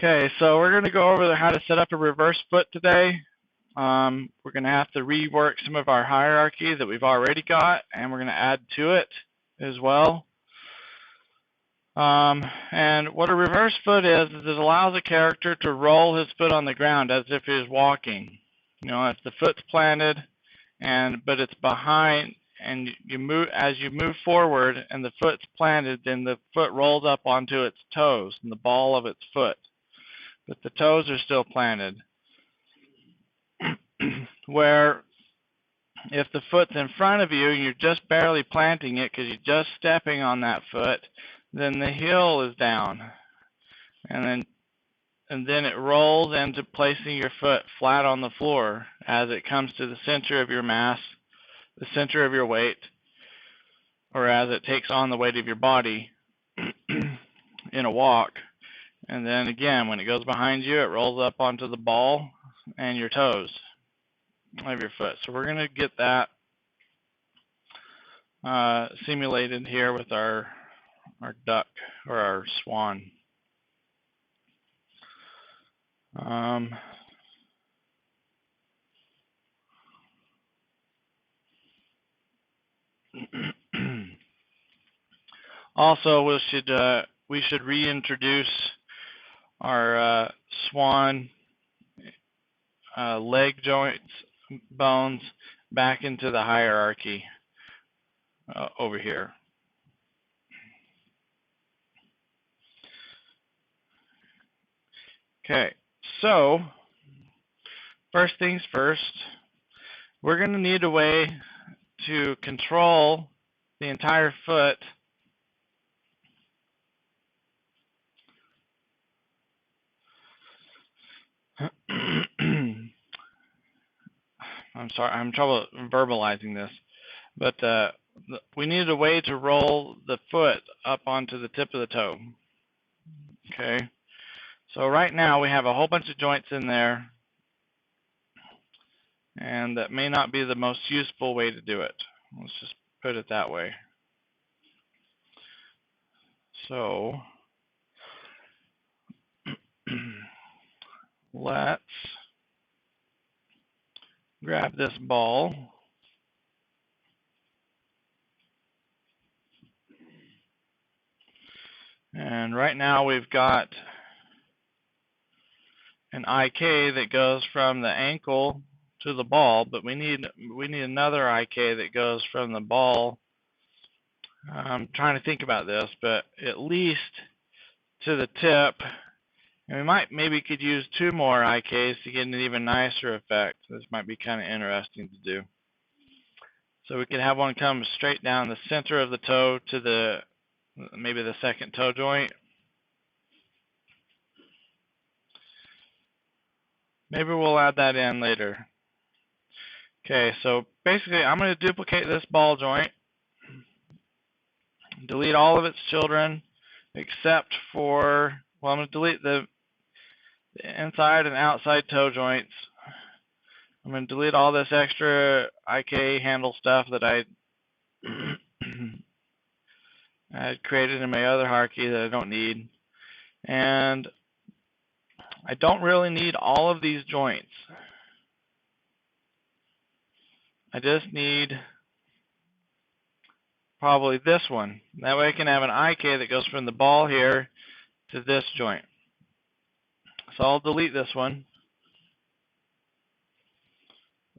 Okay, so we're going to go over how to set up a reverse foot today. We're going to have to rework some of our hierarchy that we've already got, and we're going to add to it as well. And what a reverse foot is it allows a character to roll his foot on the ground as if he was walking. You know, if the foot's planted, but it's behind, and you move as you move forward, and the foot's planted, then the foot rolls up onto its toes and the ball of its foot, but the toes are still planted. Where if the foot's in front of you and you're just barely planting it because you're just stepping on that foot, then the heel is down, and then it rolls into placing your foot flat on the floor as it comes to the center of your mass, the center of your weight, or as it takes on the weight of your body in a walk. And then again, when it goes behind you, it rolls up onto the ball and your toes of your foot. So we're going to get that simulated here with our duck or our swan. Also, we should reintroduce our swan leg joints bones back into the hierarchy over here. Okay, so first things first, we're going to need a way to control the entire foot I'm sorry, I'm trouble verbalizing this, but we need a way to roll the foot up onto the tip of the toe. Okay, so right now we have a whole bunch of joints in there, and that may not be the most useful way to do it. Let's just put it that way. So let's grab this ball. And right now we've got an IK that goes from the ankle to the ball, but we need another IK that goes from the ball. I'm trying to think about this, but at least to the tip. And we maybe could use 2 more IKs to get an even nicer effect. This might be kind of interesting to do. So we could have one come straight down the center of the toe to maybe the second toe joint. Maybe we'll add that in later. Okay, so basically I'm going to duplicate this ball joint, delete all of its children except for, well, I'm going to delete the inside and outside toe joints. I'm going to delete all this extra IK handle stuff that I had created in my other hierarchy that I don't need. And I don't really need all of these joints. I just need probably this one. That way I can have an IK that goes from the ball here to this joint. So I'll delete this one.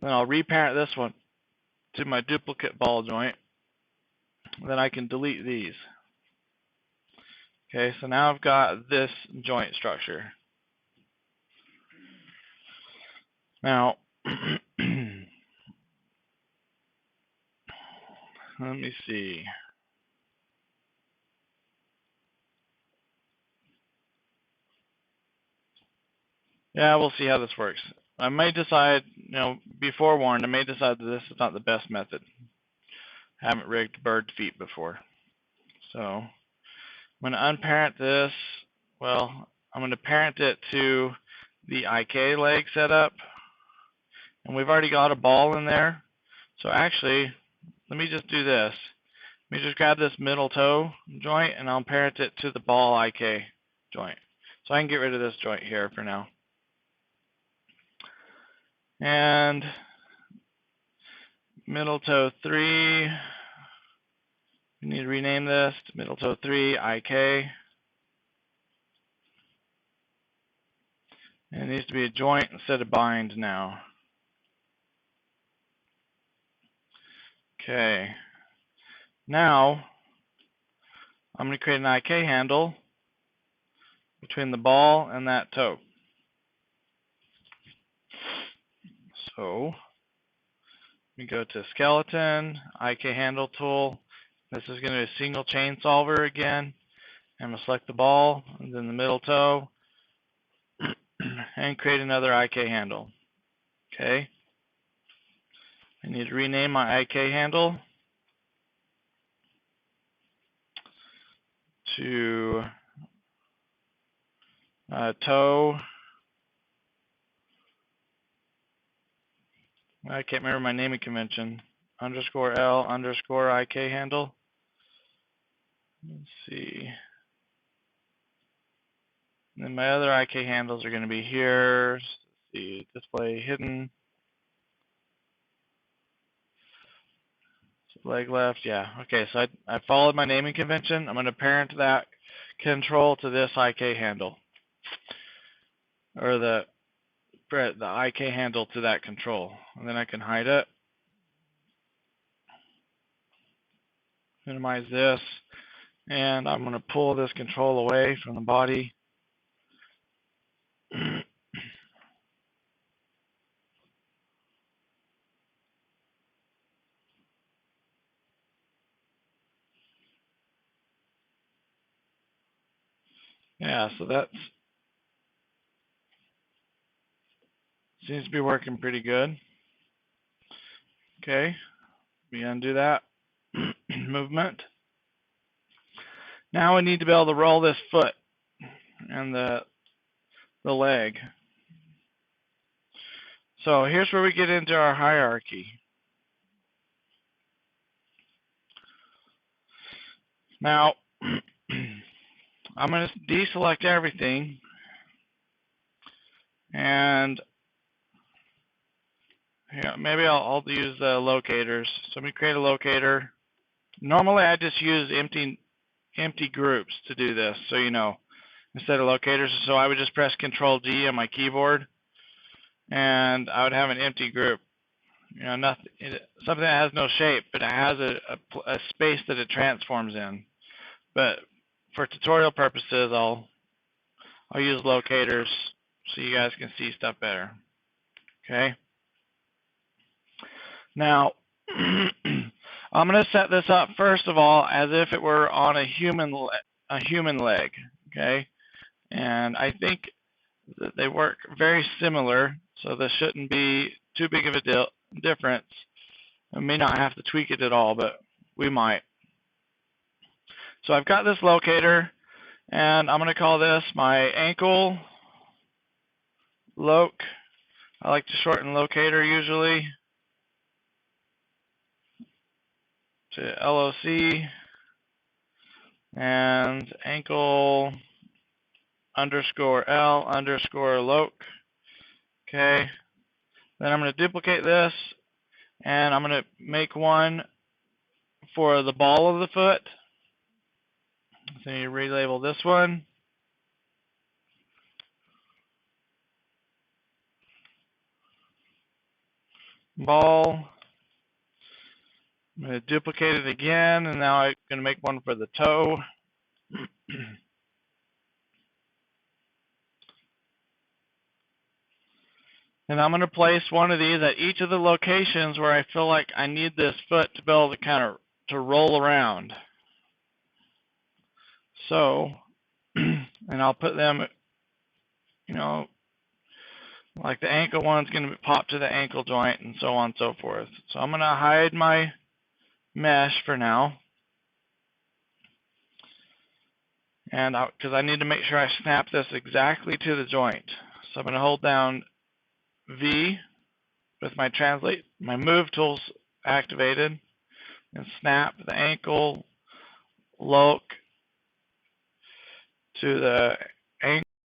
Then I'll reparent this one to my duplicate ball joint. Then I can delete these. Okay, so now I've got this joint structure. Now, let me see. Yeah, we'll see how this works. I may decide, be forewarned, I may decide that this is not the best method. I haven't rigged bird feet before. So I'm going to unparent this. Well, I'm going to parent it to the IK leg setup. And we've already got a ball in there. So actually, let me just do this. Let me just grab this middle toe joint and I'll parent it to the ball IK joint. So I can get rid of this joint here for now. And middle toe 3, we need to rename this to middle toe 3 IK. And it needs to be a joint instead of bind now. Okay. Now, I'm going to create an IK handle between the ball and that toe. So, we go to skeleton, IK handle tool. This is going to be a single chain solver again. I'm going to select the ball and then the middle toe and create another IK handle. Okay. I need to rename my IK handle to toe. I can't remember my naming convention. _L _ IK handle. Let's see. And then my other IK handles are going to be here. Let's see, display hidden. Leg left, yeah. Okay, so I followed my naming convention. I'm going to parent that control to this IK handle, or the IK handle to that control, and then I can hide it. Minimize this, and I'm going to pull this control away from the body. Yeah, so that seems to be working pretty good. Okay, we undo that movement. Now we need to be able to roll this foot and the leg. So here's where we get into our hierarchy. Now, I'm going to deselect everything, and yeah, maybe I'll use the locators. So let me create a locator. Normally, I just use empty groups to do this, so you know, instead of locators. So I would just press Control G on my keyboard, and I would have an empty group. You know, nothing, something that has no shape, but it has a space that it transforms in. But for tutorial purposes, I'll use locators so you guys can see stuff better. Okay. Now, I'm going to set this up first of all as if it were on a human leg. Okay, and I think that they work very similar, so this shouldn't be too big of a difference. I may not have to tweak it at all, but we might. So I've got this locator, and I'm going to call this my ankle loc. I like to shorten locator usually to LOC, and ankle _L _loc. Okay. Then I'm going to duplicate this, and I'm going to make one for the ball of the foot. So you relabel this one. Ball. I'm going to duplicate it again, and now I'm going to make one for the toe. And I'm going to place one of these at each of the locations where I feel like I need this foot to be able to kind of roll around. So, and I'll put them, you know, like the ankle one's going to pop to the ankle joint and so on and so forth. So I'm going to hide my mesh for now. And because I need to make sure I snap this exactly to the joint. So I'm going to hold down V with my move tools activated, and snap the ankle loc to the